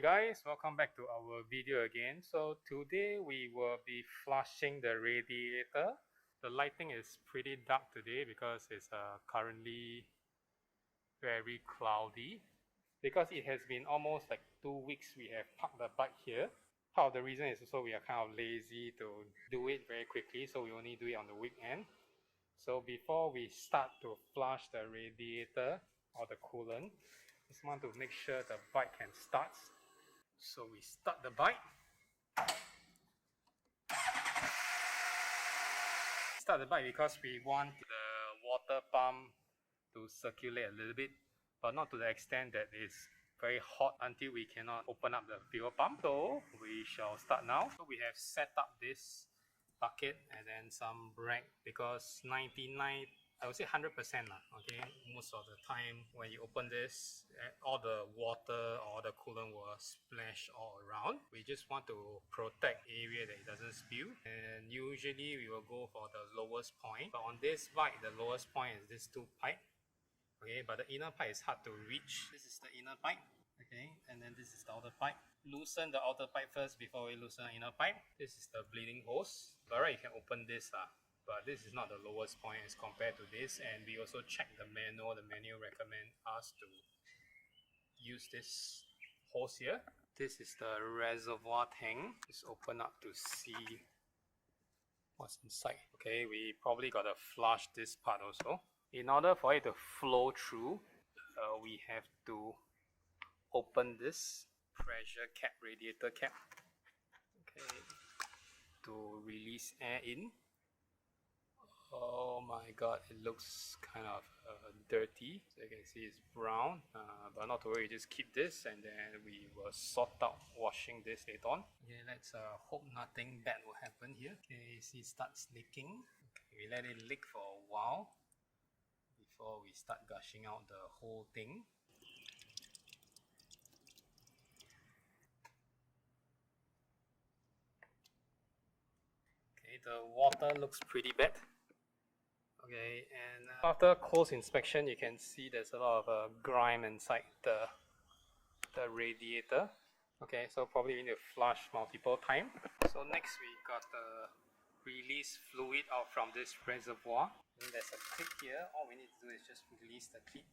Hi guys, welcome back to our video again. So today we will be flushing the radiator. The lighting is pretty dark today because it's currently very cloudy. Because it has been almost like 2 weeks we have parked the bike here. Part of the reason is also we are kind of lazy to do it very quickly, so we only do it on the weekend. So before we start to flush the radiator or the coolant, just want to make sure the bike can start. So we start the bike. Start the bike because we want the water pump to circulate a little bit, but not to the extent that it's very hot until we cannot open up the fuel pump. So we shall start now. So we have set up this bucket and then some brake because 99, I would say 100% okay, most of the time when you open this, all the water or the coolant will splash all around. We just want to protect the area that it doesn't spill, and usually we will go for the lowest point, but on this bike the lowest point is this two pipe. Okay, but the inner pipe is hard to reach. This is the inner pipe. Okay, and then this is the outer pipe. Loosen the outer pipe first before we loosen the inner pipe. This is the bleeding hose. By right, you can open this, but this is not the lowest point as compared to this. And we also check the manual. The manual recommend us to use this hose here. This is the reservoir tank. Just open up to see what's inside. Okay, we probably gotta flush this part also. In order for it to flow through, we have to open this pressure cap, radiator cap, okay, to release air in. Oh my god, it looks kind of dirty. So you can see it's brown, but not to worry, just keep this and then we will sort out washing this later on. Okay, let's hope nothing bad will happen here. Okay, you see it starts leaking. Okay, we let it leak for a while before we start gushing out the whole thing. Okay, the water looks pretty bad. Okay, and after close inspection, you can see there's a lot of grime inside the radiator. Okay, so probably we need to flush multiple times. So next we got the release fluid out from this reservoir. And there's a clip here. All we need to do is just release the clip.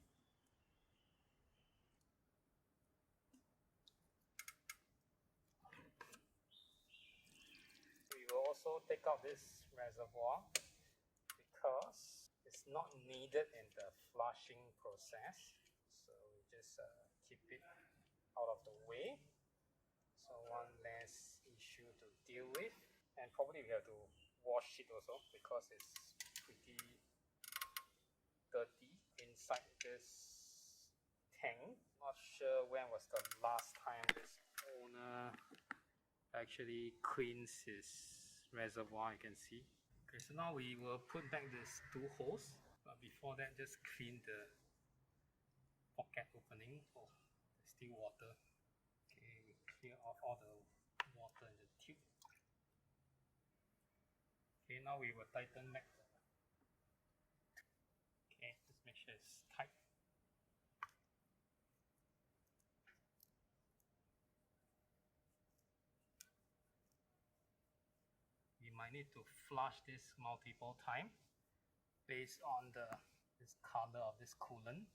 We will also take out this reservoir because it's not needed in the flushing process. So we just keep it out of the way. So one less issue to deal with. And probably we have to wash it also because it's pretty dirty inside this tank. Not sure when was the last time this owner actually cleans his reservoir, you can see. Okay, so now we will put back these two holes, but before that just clean the pocket opening for Distill Water. Okay, we clear off all the water in the tube. Okay, now we will tighten back. Okay, just make sure it's tight. We might need to flush this multiple times based on this color of this coolant.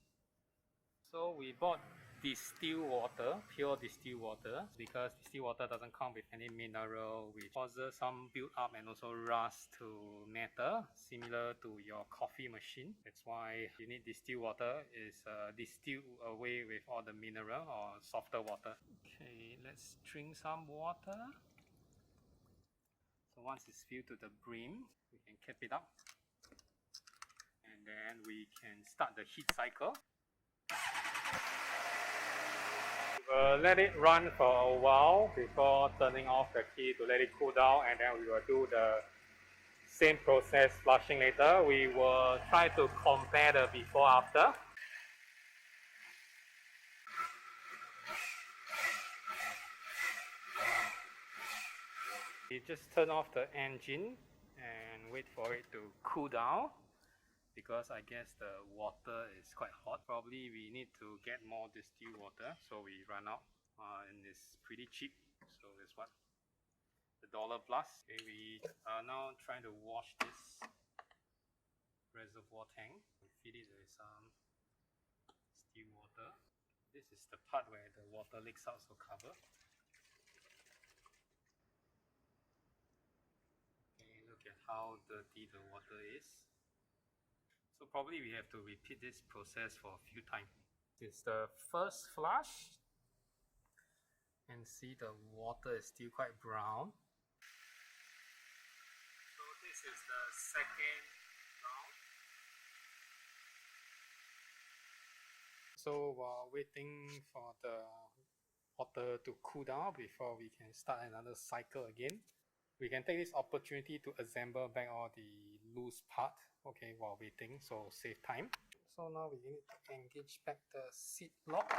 So we bought Distill Water, pure Distill Water, because Distill Water doesn't come with any mineral, which causes some build up and also rust to metal, similar to your coffee machine. That's why you need Distill Water. Is distilled away with all the mineral or softer water. Okay, let's drink some water. So once it's filled to the brim, we can cap it up. And then we can start the heat cycle. Let it run for a while before turning off the key to let it cool down, and then we will do the same process flushing later. We will try to compare the before after. We just turn off the engine and wait for it to cool down, because I guess the water is quite hot. Probably we need to get more distilled water, so we run out and it's pretty cheap. So it's what, the $1 plus. Okay, we are now trying to wash this reservoir tank. We feed it with some still water. This is the part where the water leaks out, so cover. Okay, look at how dirty the water is. So probably we have to repeat this process for a few times. This is the first flush, and see the water is still quite brown. So this is the second round. So while waiting for the water to cool down before we can start another cycle again, we can take this opportunity to assemble back all the loose part, okay, while waiting, so save time. So now we need to engage back the seat lock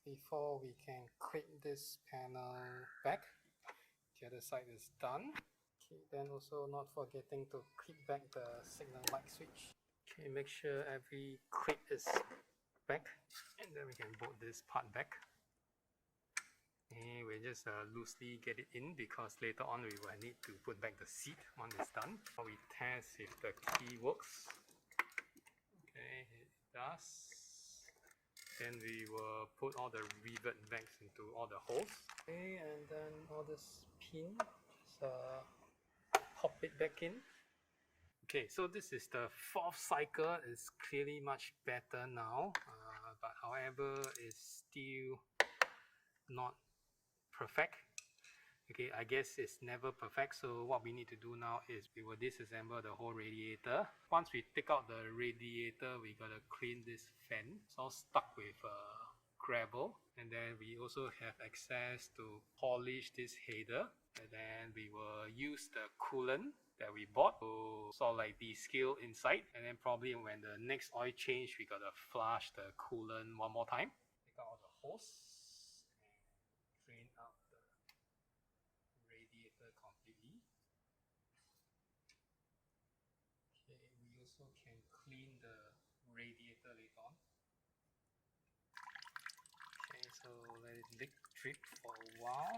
before we can click this panel back. The other side is done. Okay, then also not forgetting to click back the signal light switch. Okay, make sure every clip is back, and then we can bolt this part back. And we just loosely get it in, because later on we will need to put back the seat once it's done. Now we test if the key works. Okay, it does. Then we will put all the rivet backs into all the holes. Okay, and then all this pin, just pop it back in. Okay, so this is the fourth cycle. It's clearly much better now, but however, it's still not perfect. Okay, I guess it's never perfect, so what we need to do now is we will disassemble the whole radiator. Once we take out the radiator, we gotta clean this fan. It's all stuck with gravel, and then we also have access to polish this header, and then we will use the coolant that we bought to sort of like descale inside, and then probably when the next oil change, we gotta flush the coolant one more time. Take out all the hose and drain out the radiator completely. Okay, we also can clean the radiator later on. Okay, so let it drip for a while.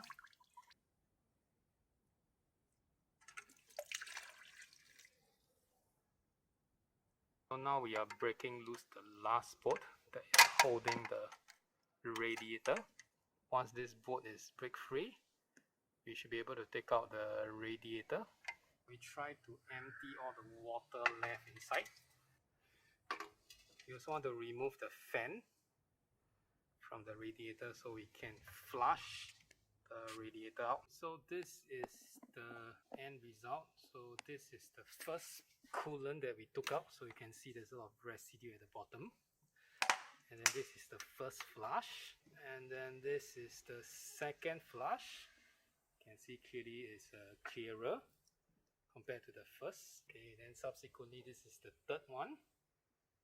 So now we are breaking loose the last bolt that is holding the radiator. Once this bolt is break free, we should be able to take out the radiator. We try to empty all the water left inside. We also want to remove the fan from the radiator so we can flush the radiator out. So this is the end result. So this is the first coolant that we took out. So you can see there's a lot of residue at the bottom. And then this is the first flush. And then this is the second flush. You can see clearly it's clearer compared to the first. Okay, then subsequently this is the third one.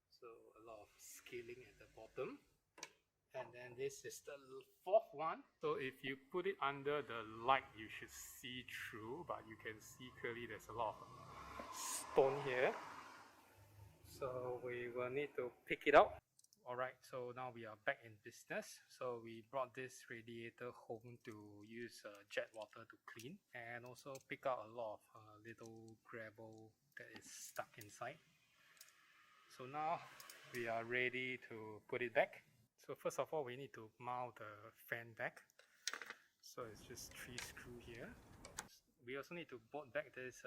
So a lot of scaling at the bottom. And then this is the fourth one. So if you put it under the light, you should see through, but you can see clearly there's a lot of stone here. So we will need to pick it out. Alright, so now we are back in business. So we brought this radiator home to use jet water to clean, and also pick out a lot of little gravel that is stuck inside. So now we are ready to put it back. So first of all, we need to mount the fan back. So it's just 3 screws here. We also need to bolt back this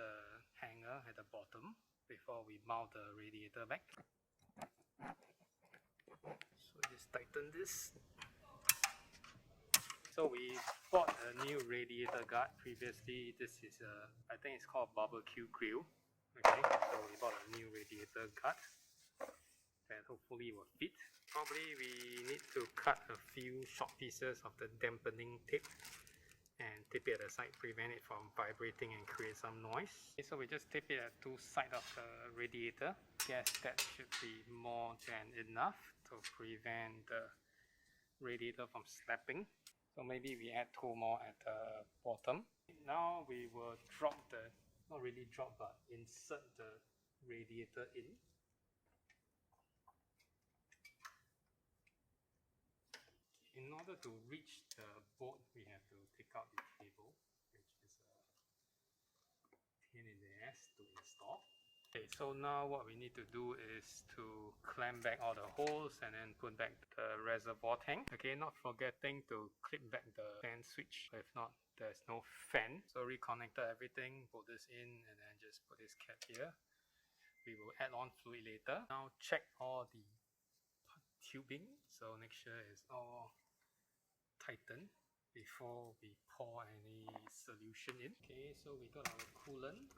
hanger at the bottom before we mount the radiator back. So just tighten this. So we bought a new radiator guard previously. This is I think it's called barbecue grill. Okay, so we bought a new radiator guard that hopefully will fit. Probably we need to cut a few short pieces of the dampening tape and tape it at the side, prevent it from vibrating and create some noise. Okay, so we just tape it at 2 sides of the radiator. Guess that should be more than enough to prevent the radiator from slapping. So maybe we add 2 more at the bottom. Now we will drop the, not really drop, but insert the radiator in. In order to reach the boat, we have to take out the cable, which is a pain in the ass to install. Okay, so now what we need to do is to clamp back all the holes and then put back the reservoir tank. Okay, not forgetting to clip back the fan switch. If not, there's no fan. So reconnected everything, put this in, and then just put this cap here. We will add on fluid later. Now check all the tubing, so make sure it's all tightened before we pour any solution in. Okay, so we got our coolant.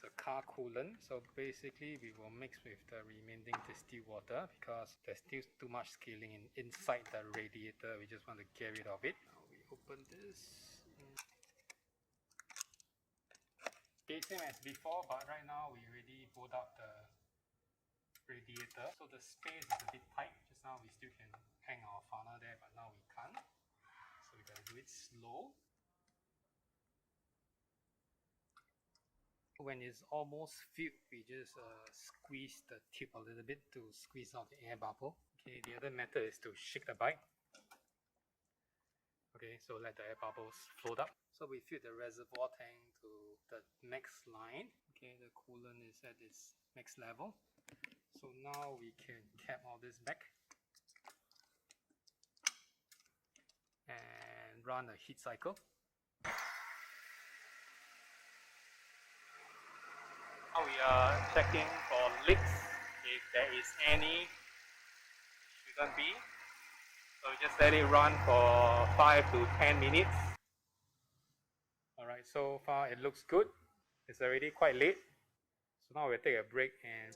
The car coolant. So basically we will mix with the remaining distilled water because there's still too much scaling inside the radiator. We just want to get rid of it. Now we open this. Okay, same as before, but right now we already pulled out the radiator, so the space is a bit tight. Just now we still can hang our funnel there, but now we can't. So we gotta do it slow. When it's almost filled, we just squeeze the tube a little bit to squeeze out the air bubble. Okay, the other method is to shake the bike. Okay, so let the air bubbles float up. So we fill the reservoir tank to the max line. Okay, the coolant is at its max level. So now we can cap all this back and run a heat cycle. Now we are checking for leaks. If there is any, shouldn't be. So just let it run for 5 to 10 minutes. Alright, so far it looks good. It's already quite late. So now we'll take a break and